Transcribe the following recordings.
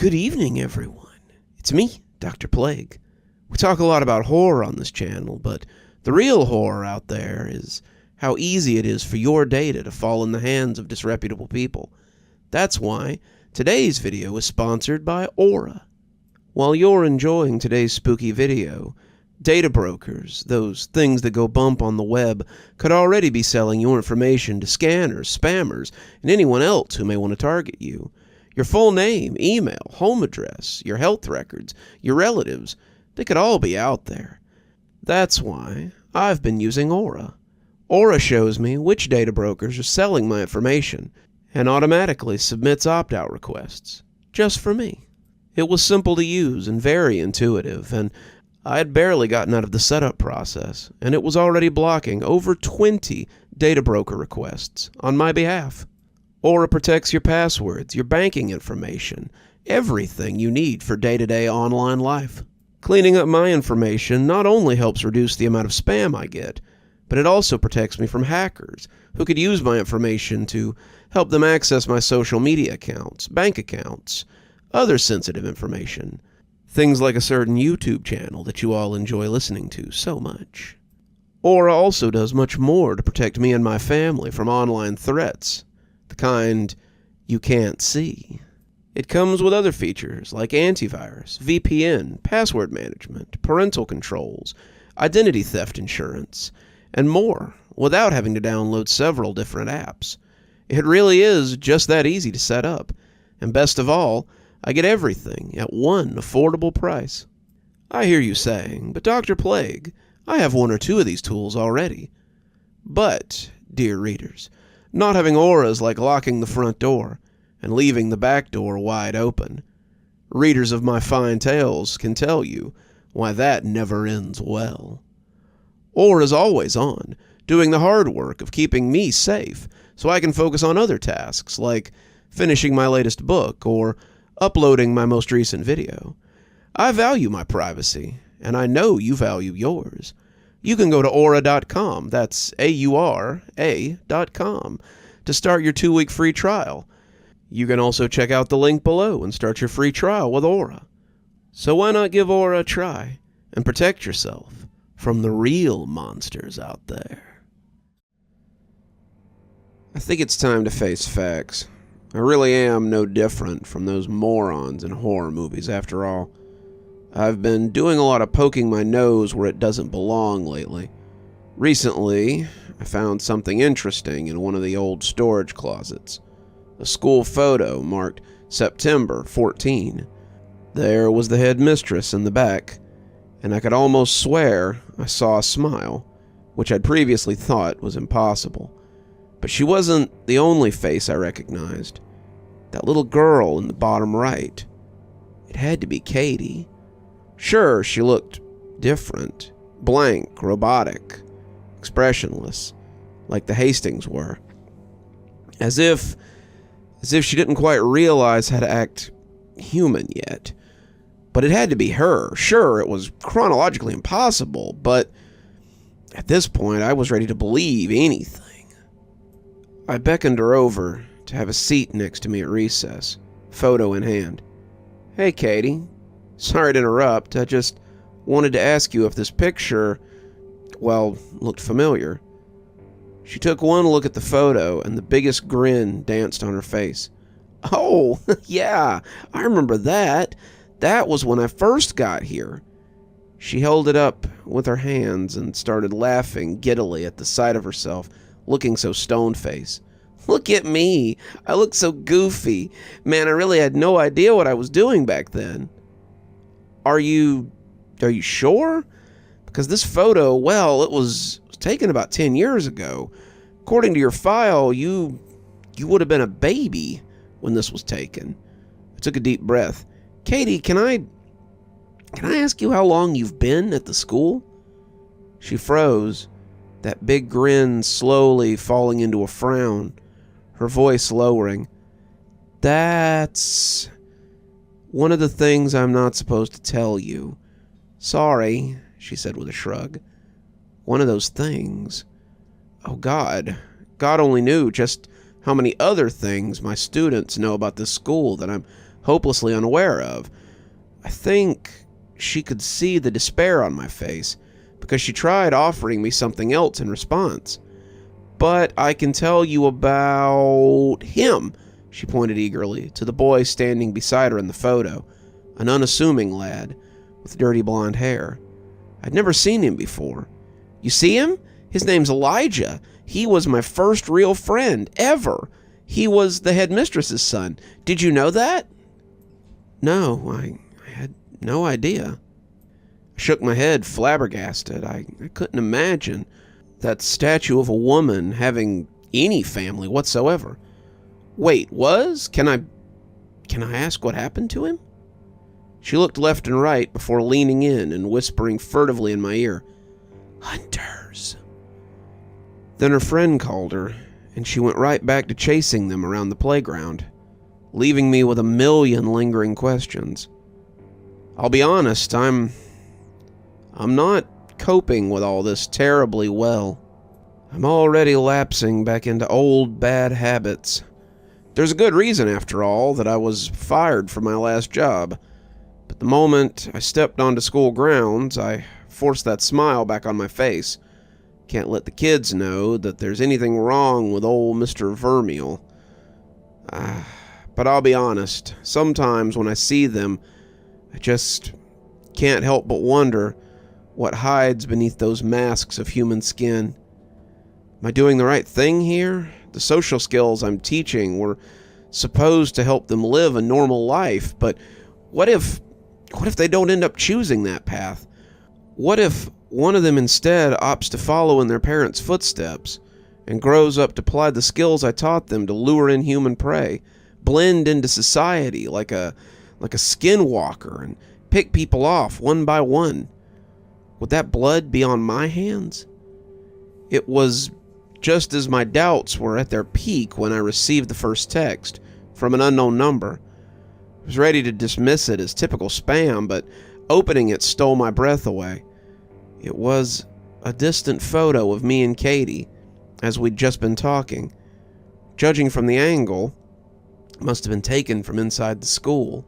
Good evening, everyone. It's me, Dr. Plague. We talk a lot about horror on this channel, but the real horror out there is how easy it is for your data to fall in the hands of disreputable people. That's why today's video is sponsored by Aura. While you're enjoying today's spooky video, data brokers, those things that go bump on the web, could already be selling your information to scanners, spammers, and anyone else who may want to target you. Your full name, email, home address, your health records, your relatives, they could all be out there. That's why I've been using Aura. Aura shows me which data brokers are selling my information and automatically submits opt-out requests, just for me. It was simple to use and very intuitive, and I had barely gotten out of the setup process, and it was already blocking over 20 data broker requests on my behalf. Aura protects your passwords, your banking information, everything you need for day-to-day online life. Cleaning up my information not only helps reduce the amount of spam I get, but it also protects me from hackers who could use my information to help them access my social media accounts, bank accounts, other sensitive information. Things like a certain YouTube channel that you all enjoy listening to so much. Aura also does much more to protect me and my family from online threats, the kind you can't see. It comes with other features like antivirus, VPN, password management, parental controls, identity theft insurance, and more, without having to download several different apps. It really is just that easy to set up, and best of all, I get everything at one affordable price. I hear you saying, but Dr. Plague, I have one or two of these tools already. But, dear readers, not having Aura is like locking the front door and leaving the back door wide open. Readers of my fine tales can tell you why that never ends well. Aura is always on, doing the hard work of keeping me safe so I can focus on other tasks like finishing my latest book or uploading my most recent video. I value my privacy, and I know you value yours. You can go to Aura.com, that's AURA.com, to start your 2-week free trial. You can also check out the link below and start your free trial with Aura. So why not give Aura a try and protect yourself from the real monsters out there? I think it's time to face facts. I really am no different from those morons in horror movies, after all. I've been doing a lot of poking my nose where it doesn't belong lately. Recently, I found something interesting in one of the old storage closets. A school photo marked September 14. There was the headmistress in the back, and I could almost swear I saw a smile, which I'd previously thought was impossible. But she wasn't the only face I recognized. That little girl in the bottom right. It had to be Katie. Sure, she looked different, blank, robotic, expressionless, like the Hastings were. As if she didn't quite realize how to act human yet. But it had to be her. Sure, it was chronologically impossible, but at this point I was ready to believe anything. I beckoned her over to have a seat next to me at recess, photo in hand. Hey, Katie. Sorry to interrupt. I just wanted to ask you if this picture, well, looked familiar. She took one look at the photo, and the biggest grin danced on her face. Oh, yeah, I remember that. That was when I first got here. She held it up with her hands and started laughing giddily at the sight of herself, looking so stone-faced. Look at me. I look so goofy. Man, I really had no idea what I was doing back then. Are you sure? Because this photo, well, it was taken about 10 years ago. According to your file, you would have been a baby when this was taken. I took a deep breath. Katie, can I ask you how long you've been at the school? She froze, that big grin slowly falling into a frown, her voice lowering. That's one of the things I'm not supposed to tell you. Sorry, she said with a shrug. One of those things. Oh, God. God only knew just how many other things my students know about this school that I'm hopelessly unaware of. I think she could see the despair on my face, because she tried offering me something else in response. "But I can tell you about him," she pointed eagerly to the boy standing beside her in the photo, an unassuming lad with dirty blonde hair. I'd never seen him before. "You see him? His name's Elijah. He was my first real friend, ever. He was the headmistress's son. Did you know that?" "No, I had no idea." I shook my head, flabbergasted. I couldn't imagine that statue of a woman having any family whatsoever. "Wait, was? Can I ask what happened to him?" She looked left and right before leaning in and whispering furtively in my ear, "Hunters." Then her friend called her, and she went right back to chasing them around the playground, leaving me with a million lingering questions. I'll be honest, I'm not coping with all this terribly well. I'm already lapsing back into old bad habits. There's a good reason, after all, that I was fired from my last job. But the moment I stepped onto school grounds, I forced that smile back on my face. Can't let the kids know that there's anything wrong with old Mr. Vermeil. But I'll be honest, sometimes when I see them, I just can't help but wonder what hides beneath those masks of human skin. Am I doing the right thing here? The social skills I'm teaching were supposed to help them live a normal life, but what if they don't end up choosing that path? What if one of them instead opts to follow in their parents' footsteps and grows up to apply the skills I taught them to lure in human prey, blend into society like a skinwalker and pick people off one by one? Would that blood be on my hands? It was just as my doubts were at their peak when I received the first text from an unknown number. I was ready to dismiss it as typical spam, but opening it stole my breath away. It was a distant photo of me and Katie, as we'd just been talking. Judging from the angle, it must have been taken from inside the school.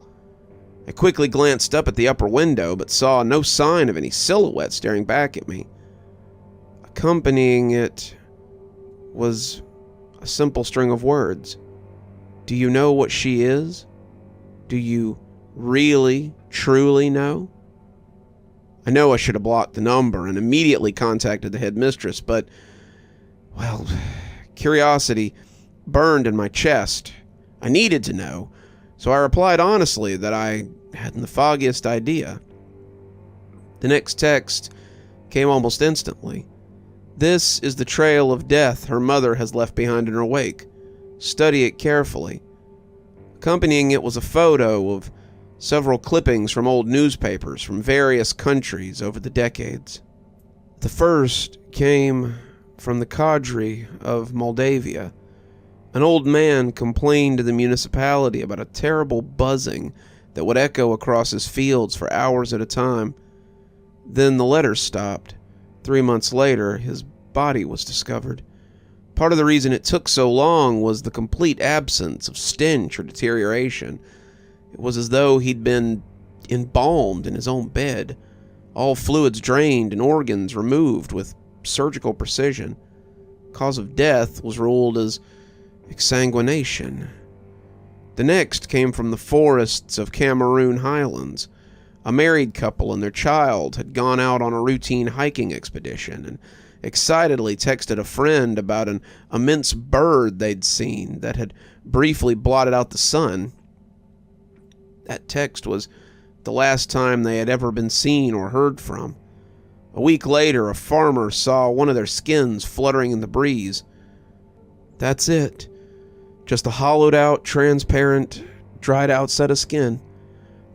I quickly glanced up at the upper window, but saw no sign of any silhouette staring back at me. Accompanying it was a simple string of words. "Do you know what she is? Do you really, truly know?" I know I should have blocked the number and immediately contacted the headmistress, but, well, curiosity burned in my chest. I needed to know, so I replied honestly that I hadn't the foggiest idea. The next text came almost instantly. "This is the trail of death her mother has left behind in her wake. Study it carefully." Accompanying it was a photo of several clippings from old newspapers from various countries over the decades. The first came from the cadre of Moldavia. An old man complained to the municipality about a terrible buzzing that would echo across his fields for hours at a time. Then the letters stopped. 3 months later, his body was discovered. Part of the reason it took so long was the complete absence of stench or deterioration. It was as though he'd been embalmed in his own bed, all fluids drained and organs removed with surgical precision. Cause of death was ruled as exsanguination. The next came from the forests of Cameroon Highlands. A married couple and their child had gone out on a routine hiking expedition and excitedly texted a friend about an immense bird they'd seen that had briefly blotted out the sun. That text was the last time they had ever been seen or heard from. A week later, a farmer saw one of their skins fluttering in the breeze. That's it. Just a hollowed-out, transparent, dried-out set of skin.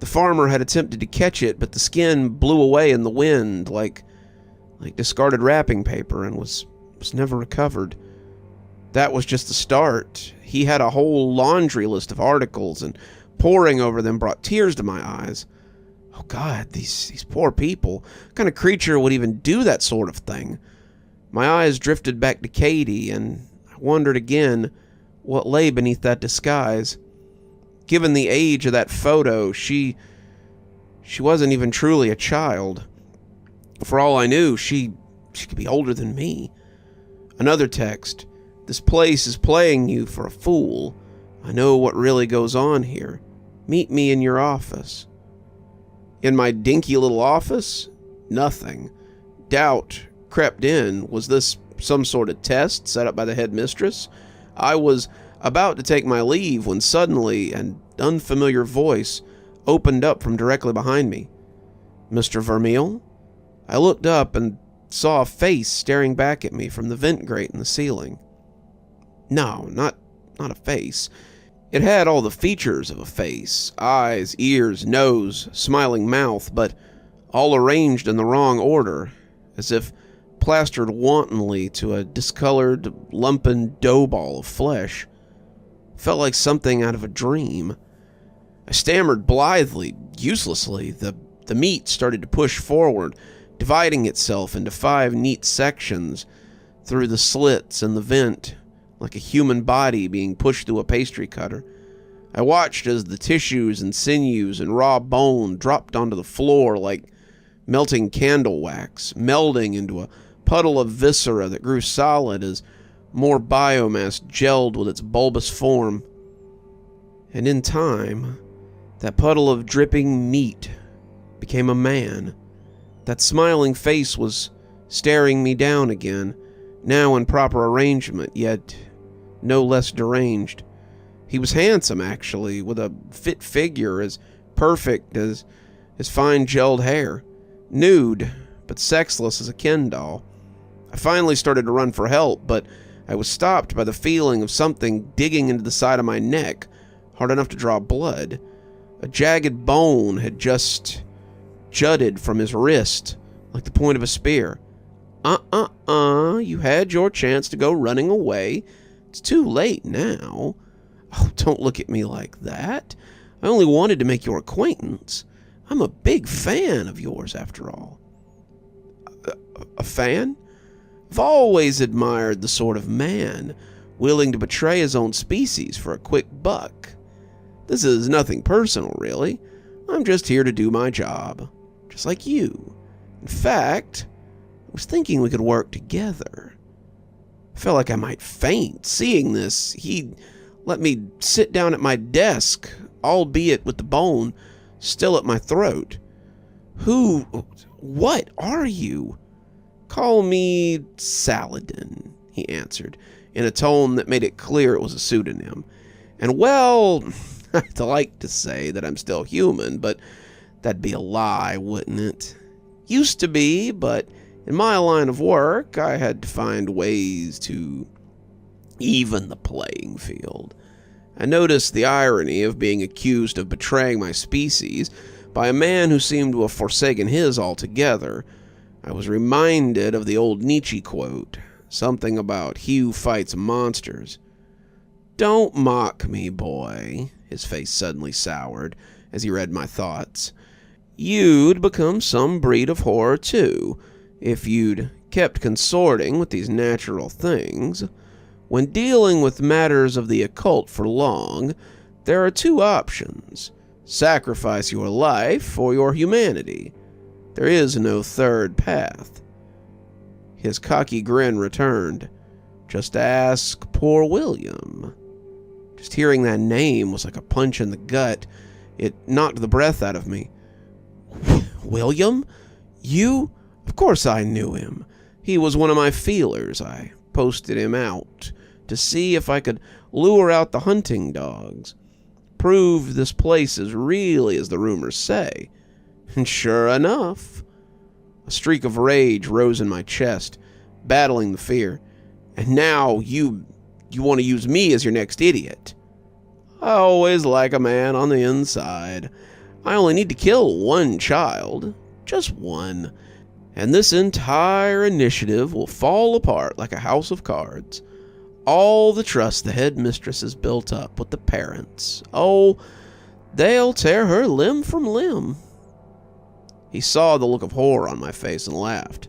The farmer had attempted to catch it, but the skin blew away in the wind like discarded wrapping paper and was never recovered. That was just the start. He had a whole laundry list of articles, and poring over them brought tears to my eyes. Oh God, these poor people. What kind of creature would even do that sort of thing? My eyes drifted back to Katie, and I wondered again what lay beneath that disguise. Given the age of that photo, she wasn't even truly a child. For all I knew, she could be older than me. Another text. This place is playing you for a fool. I know what really goes on here. Meet me in your office. In my dinky little office? Nothing. Doubt crept in. Was this some sort of test set up by the headmistress? I was about to take my leave when suddenly an unfamiliar voice opened up from directly behind me. Mr. Vermeil? I looked up and saw a face staring back at me from the vent grate in the ceiling. No, not a face. It had all the features of a face. Eyes, ears, nose, smiling mouth, but all arranged in the wrong order, as if plastered wantonly to a discolored, lumpen dough ball of flesh. Felt like something out of a dream. I stammered blithely, uselessly. The meat started to push forward, dividing itself into 5 neat sections through the slits in the vent, like a human body being pushed through a pastry cutter. I watched as the tissues and sinews and raw bone dropped onto the floor like melting candle wax, melding into a puddle of viscera that grew solid as more biomass gelled with its bulbous form. And in time, that puddle of dripping meat became a man. That smiling face was staring me down again, now in proper arrangement, yet no less deranged. He was handsome, actually, with a fit figure as perfect as his fine gelled hair. Nude, but sexless as a Ken doll. I finally started to run for help, but I was stopped by the feeling of something digging into the side of my neck, hard enough to draw blood. A jagged bone had just jutted from his wrist, like the point of a spear. You had your chance to go running away. It's too late now. Oh, don't look at me like that. I only wanted to make your acquaintance. I'm a big fan of yours, after all. A fan? I've always admired the sort of man willing to betray his own species for a quick buck. This is nothing personal, really. I'm just here to do my job, just like you. In fact, I was thinking we could work together. I felt like I might faint seeing this. He let me sit down at my desk, albeit with the bone still at my throat. What are you? Call me Saladin, he answered, in a tone that made it clear it was a pseudonym. And well, I'd like to say that I'm still human, but that'd be a lie, wouldn't it? Used to be, but in my line of work, I had to find ways to even the playing field. I noticed the irony of being accused of betraying my species by a man who seemed to have forsaken his altogether. I was reminded of the old Nietzsche quote, something about he who fights monsters. Don't mock me, boy. His face suddenly soured as he read my thoughts. You'd become some breed of horror, too, if you'd kept consorting with these natural things. When dealing with matters of the occult for long, there are 2 options. Sacrifice your life or your humanity. There is no third path. His cocky grin returned. Just ask poor William. Just hearing that name was like a punch in the gut. It knocked the breath out of me. William? You? Of course I knew him. He was one of my feelers. I posted him out to see if I could lure out the hunting dogs. Prove this place is really as the rumors say. And sure enough, a streak of rage rose in my chest, battling the fear. And now you want to use me as your next idiot. I always like a man on the inside. I only need to kill 1 child, just 1, and this entire initiative will fall apart like a house of cards. All the trust the headmistress has built up with the parents. Oh, they'll tear her limb from limb. He saw the look of horror on my face and laughed.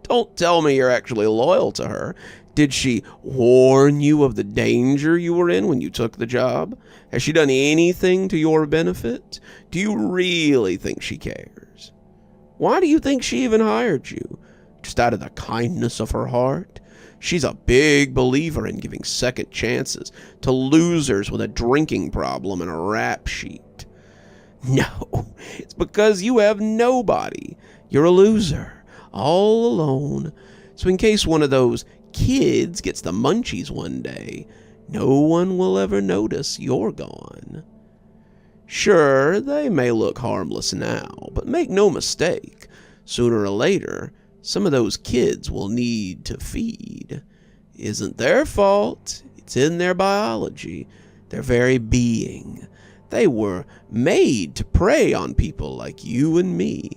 Don't tell me you're actually loyal to her. Did she warn you of the danger you were in when you took the job? Has she done anything to your benefit? Do you really think she cares? Why do you think she even hired you? Just out of the kindness of her heart? She's a big believer in giving second chances to losers with a drinking problem and a rap sheet. No, it's because you have nobody. You're a loser, all alone. So in case one of those kids gets the munchies one day, no one will ever notice you're gone. Sure, they may look harmless now, but make no mistake, sooner or later, some of those kids will need to feed. Isn't their fault. It's in their biology, their very being. They were made to prey on people like you and me.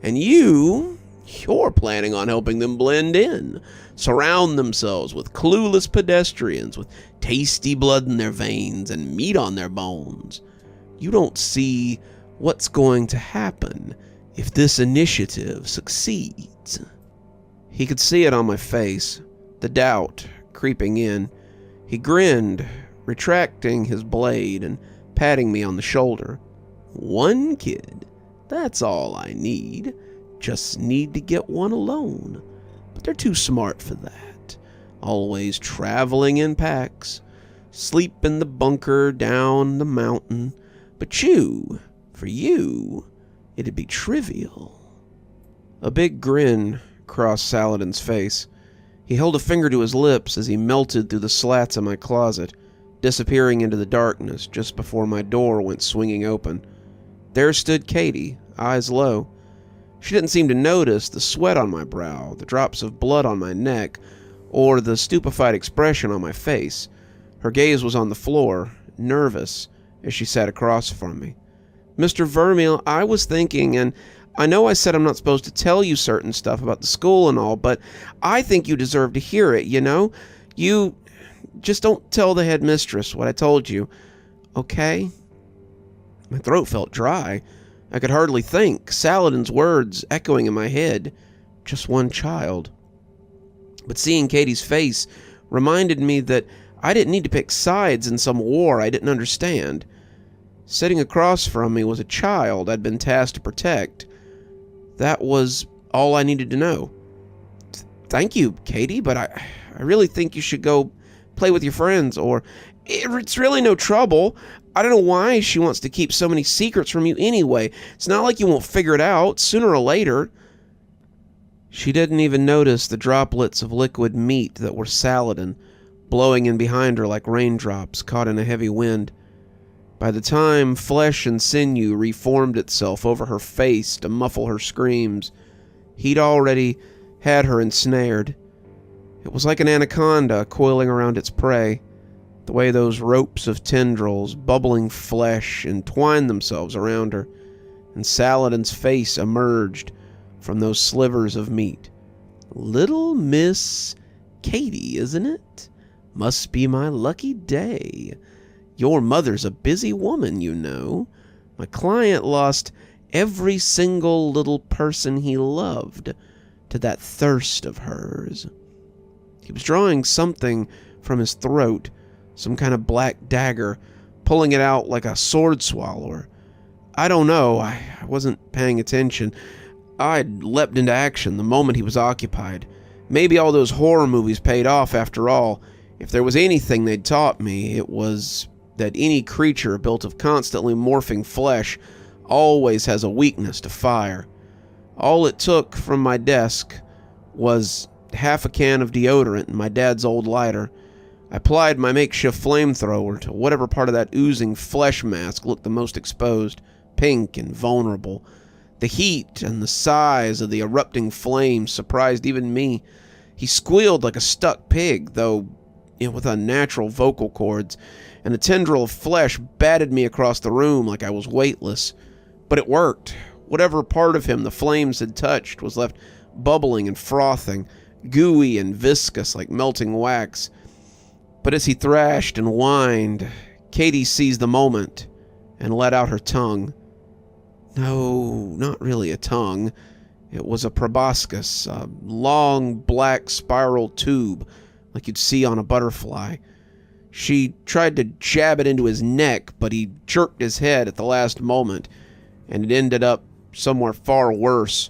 And you're planning on helping them blend in, surround themselves with clueless pedestrians with tasty blood in their veins and meat on their bones. You don't see what's going to happen if this initiative succeeds. He could see it on my face, the doubt creeping in. He grinned, retracting his blade and patting me on the shoulder. One kid, that's all I need. Just need to get one alone. But they're too smart for that. Always traveling in packs. Sleep in the bunker down the mountain. But for you, it'd be trivial. A big grin crossed Saladin's face. He held a finger to his lips as he melted through the slats of my closet, disappearing into the darkness just before my door went swinging open. There stood Katie, eyes low. She didn't seem to notice the sweat on my brow, the drops of blood on my neck, or the stupefied expression on my face. Her gaze was on the floor, nervous, as she sat across from me. Mr. Vermeil, I was thinking, and I know I said I'm not supposed to tell you certain stuff about the school and all, but I think you deserve to hear it, you know? You just don't tell the headmistress what I told you, okay? My throat felt dry. I could hardly think, Saladin's words echoing in my head. Just one child. But seeing Katie's face reminded me that I didn't need to pick sides in some war I didn't understand. Sitting across from me was a child I'd been tasked to protect. That was all I needed to know. Thank you, Katie, but I really think you should go play with your friends, or it's really no trouble. I don't know why she wants to keep so many secrets from you anyway. It's not like you won't figure it out sooner or later. She didn't even notice the droplets of liquid meat that were Saladin, blowing in behind her like raindrops caught in a heavy wind. By the time flesh and sinew reformed itself over her face to muffle her screams, he'd already had her ensnared. It was like an anaconda coiling around its prey, the way those ropes of tendrils, bubbling flesh, entwined themselves around her, and Saladin's face emerged from those slivers of meat. Little Miss Katie, isn't it? Must be my lucky day. Your mother's a busy woman, you know. My client lost every single little person he loved to that thirst of hers. He was drawing something from his throat, some kind of black dagger, pulling it out like a sword swallower. I don't know, I wasn't paying attention. I'd leapt into action the moment he was occupied. Maybe all those horror movies paid off after all. If there was anything they'd taught me, it was that any creature built of constantly morphing flesh always has a weakness to fire. All it took from my desk was half a can of deodorant and my dad's old lighter. I applied my makeshift flamethrower to whatever part of that oozing flesh mask looked the most exposed, pink and vulnerable. The heat and the size of the erupting flames surprised even me. He squealed like a stuck pig, though with unnatural vocal cords, and a tendril of flesh batted me across the room like I was weightless. But it worked. Whatever part of him the flames had touched was left bubbling and frothing, gooey and viscous like melting wax. But as he thrashed and whined, Katie seized the moment and let out her tongue. No, not really a tongue. It was a proboscis, a long black spiral tube like you'd see on a butterfly. She tried to jab it into his neck, but he jerked his head at the last moment, and it ended up somewhere far worse,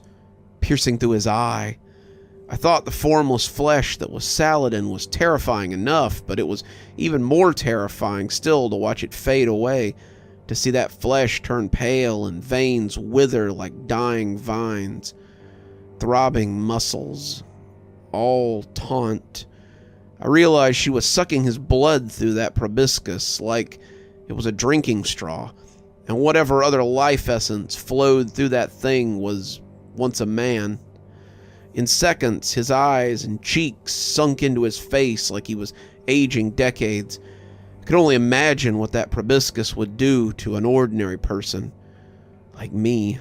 piercing through his eye. I thought the formless flesh that was Saladin was terrifying enough, but it was even more terrifying still to watch it fade away, to see that flesh turn pale and veins wither like dying vines, throbbing muscles, all taunt. I realized she was sucking his blood through that proboscis like it was a drinking straw, and whatever other life essence flowed through that thing was once a man. In seconds, his eyes and cheeks sunk into his face like he was aging decades. I could only imagine what that proboscis would do to an ordinary person like me.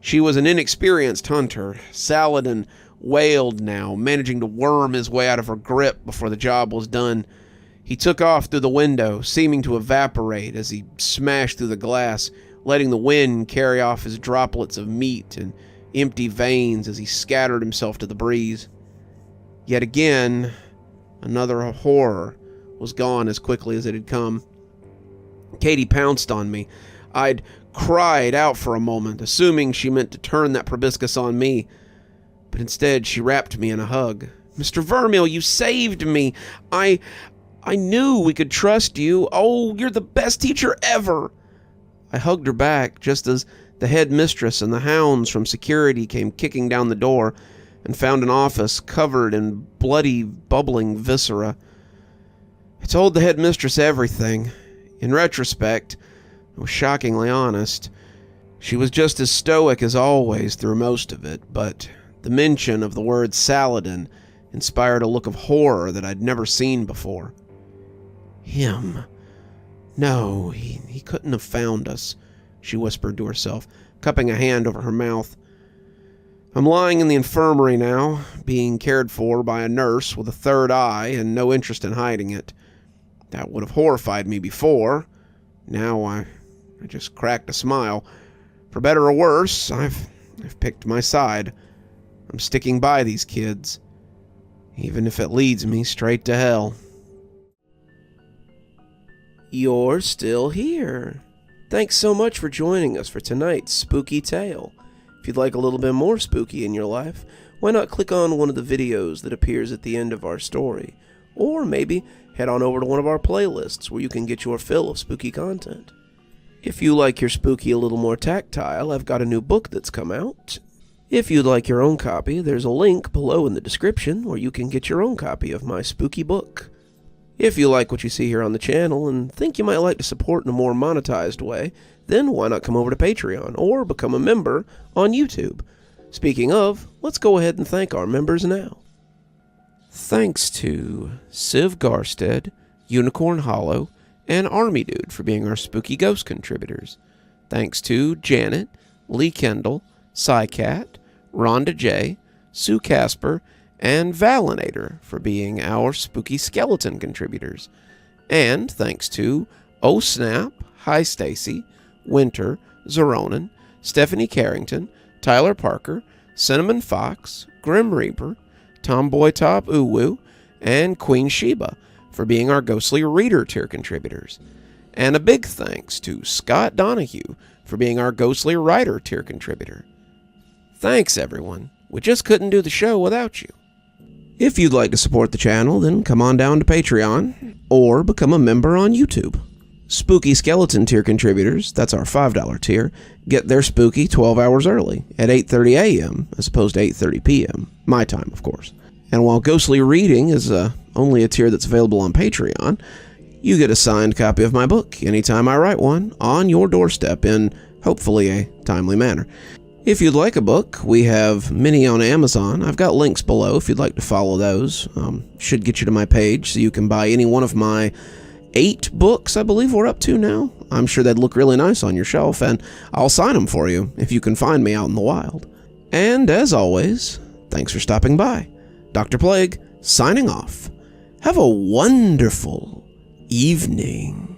She was an inexperienced hunter. Saladin wailed now, managing to worm his way out of her grip before the job was done. He took off through the window, seeming to evaporate as he smashed through the glass, letting the wind carry off his droplets of meat and empty veins as he scattered himself to the breeze. Yet again, another horror was gone as quickly as it had come. Katie pounced on me. I'd cried out for a moment, assuming she meant to turn that proboscis on me, but instead she wrapped me in a hug. "Mr. Vermeil, you saved me! I knew we could trust you. Oh, you're the best teacher ever!" I hugged her back just as the head mistress and the hounds from security came kicking down the door and found an office covered in bloody, bubbling viscera. I told the head mistress everything. In retrospect, I was shockingly honest. She was just as stoic as always through most of it, but the mention of the word Saladin inspired a look of horror that I'd never seen before. Him. No, he couldn't have found us, she whispered to herself, cupping a hand over her mouth. I'm lying in the infirmary now, being cared for by a nurse with a third eye and no interest in hiding it. That would have horrified me before. Now I just cracked a smile. For better or worse, I've picked my side. I'm sticking by these kids, even if it leads me straight to hell. You're still here. Thanks so much for joining us for tonight's spooky tale. If you'd like a little bit more spooky in your life, why not click on one of the videos that appears at the end of our story, or maybe head on over to one of our playlists where you can get your fill of spooky content. If you like your spooky a little more tactile, I've got a new book that's come out. If you'd like your own copy, there's a link below in the description where you can get your own copy of my spooky book. If you like what you see here on the channel and think you might like to support in a more monetized way, then why not come over to Patreon or become a member on YouTube? Speaking of, let's go ahead and thank our members now. Thanks to Civ Garstad, Unicorn Hollow, and Army Dude for being our spooky ghost contributors. Thanks to Janet, Lee Kendall, Saikat, Ronda J, Sue Casper, and Valinator for being our spooky skeleton contributors. And thanks to Oh Snap, Hi Stacy, Winter, Xaronan, Stephanie Carrington, Tyler Parker, Cinnamon Fox, Grim Reaper, TomBoiTopUwU, and Queen Sheebah for being our Ghostly Reader tier contributors. And a big thanks to Scott Donahue for being our Ghostly Writer tier contributor. Thanks, everyone. We just couldn't do the show without you. If you'd like to support the channel, then come on down to Patreon or become a member on YouTube. Spooky Skeleton tier contributors, that's our $5 tier, get their spooky 12 hours early at 8:30 a.m. as opposed to 8:30 p.m. my time, of course. And while Ghostly Reading is only a tier that's available on Patreon, you get a signed copy of my book anytime I write one on your doorstep in, hopefully, a timely manner. If you'd like a book, we have many on Amazon. I've got links below if you'd like to follow those. Should get you to my page so you can buy any one of my 8 books I believe we're up to now. I'm sure they'd look really nice on your shelf, and I'll sign them for you if you can find me out in the wild. And as always, thanks for stopping by. Dr. Plague, signing off. Have a wonderful evening.